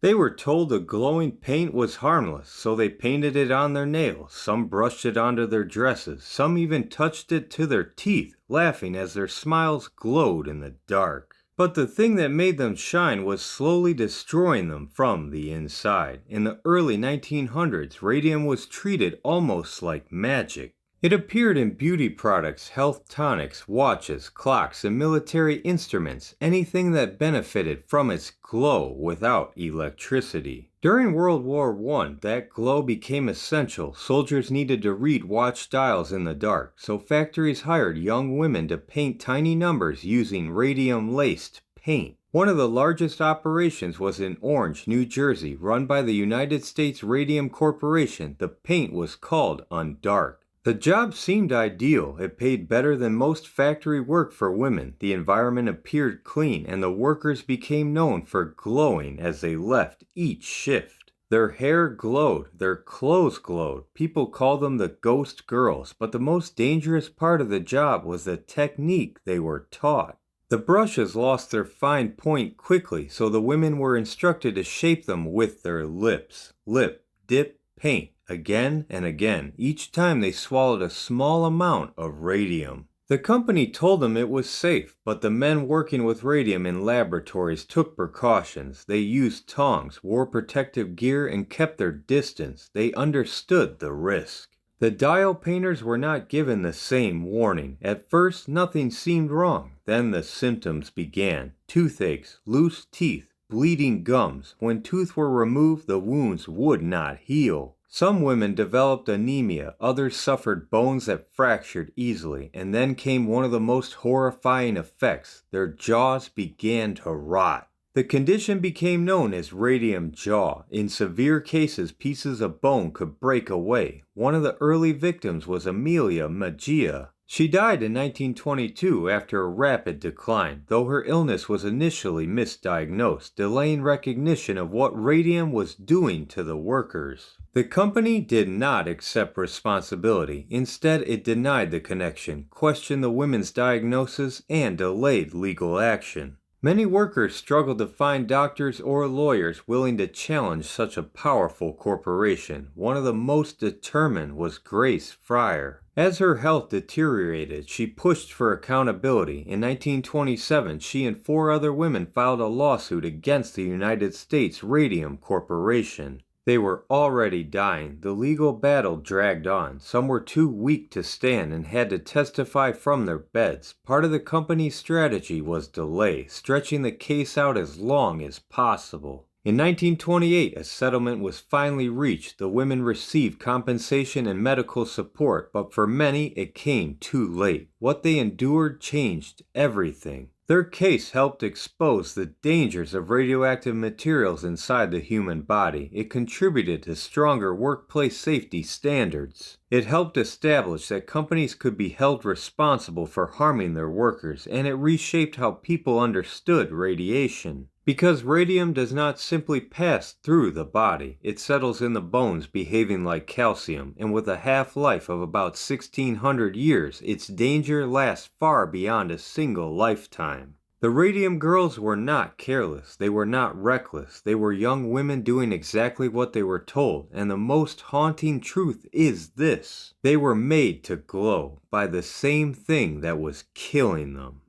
They were told the glowing paint was harmless, so they painted it on their nails, some brushed it onto their dresses, some even touched it to their teeth, laughing as their smiles glowed in the dark. But the thing that made them shine was slowly destroying them from the inside. In the early 1900s, radium was treated almost like magic. It appeared in beauty products, health tonics, watches, clocks, and military instruments, anything that benefited from its glow without electricity. During World War I, that glow became essential. Soldiers needed to read watch dials in the dark, so factories hired young women to paint tiny numbers using radium-laced paint. One of the largest operations was in Orange, New Jersey, run by the United States Radium Corporation. The paint was called Undark. The job seemed ideal. It paid better than most factory work for women. The environment appeared clean, and the workers became known for glowing as they left each shift. Their hair glowed, their clothes glowed. People called them the Ghost Girls, but the most dangerous part of the job was the technique they were taught. The brushes lost their fine point quickly, so the women were instructed to shape them with their lips. Lip, dip, paint. Again and again, each time they swallowed a small amount of radium. The company told them it was safe, but the men working with radium in laboratories took precautions. They used tongs, wore protective gear, and kept their distance. They understood the risk. The dial painters were not given the same warning. At first, nothing seemed wrong. Then the symptoms began. Toothaches, loose teeth, bleeding gums. When teeth were removed, the wounds would not heal. Some women developed anemia, others suffered bones that fractured easily, and then came one of the most horrifying effects. Their jaws began to rot. The condition became known as radium jaw. In severe cases, pieces of bone could break away. One of the early victims was Amelia Mejia. She died in 1922 after a rapid decline, though her illness was initially misdiagnosed, delaying recognition of what radium was doing to the workers. The company did not accept responsibility. Instead, it denied the connection, questioned the women's diagnosis, and delayed legal action. Many workers struggled to find doctors or lawyers willing to challenge such a powerful corporation. One of the most determined was Grace Fryer. As her health deteriorated, she pushed for accountability. In 1927, she and 4 other women filed a lawsuit against the United States Radium Corporation. They were already dying. The legal battle dragged on. Some were too weak to stand and had to testify from their beds. Part of the company's strategy was delay, stretching the case out as long as possible. In 1928, a settlement was finally reached. The women received compensation and medical support, but for many, it came too late. What they endured changed everything. Their case helped expose the dangers of radioactive materials inside the human body. It contributed to stronger workplace safety standards. It helped establish that companies could be held responsible for harming their workers, and it reshaped how people understood radiation. Because radium does not simply pass through the body, it settles in the bones behaving like calcium, and with a half-life of about 1,600 years, its danger lasts far beyond a single lifetime. The Radium Girls were not careless, they were not reckless, they were young women doing exactly what they were told, and the most haunting truth is this: they were made to glow by the same thing that was killing them.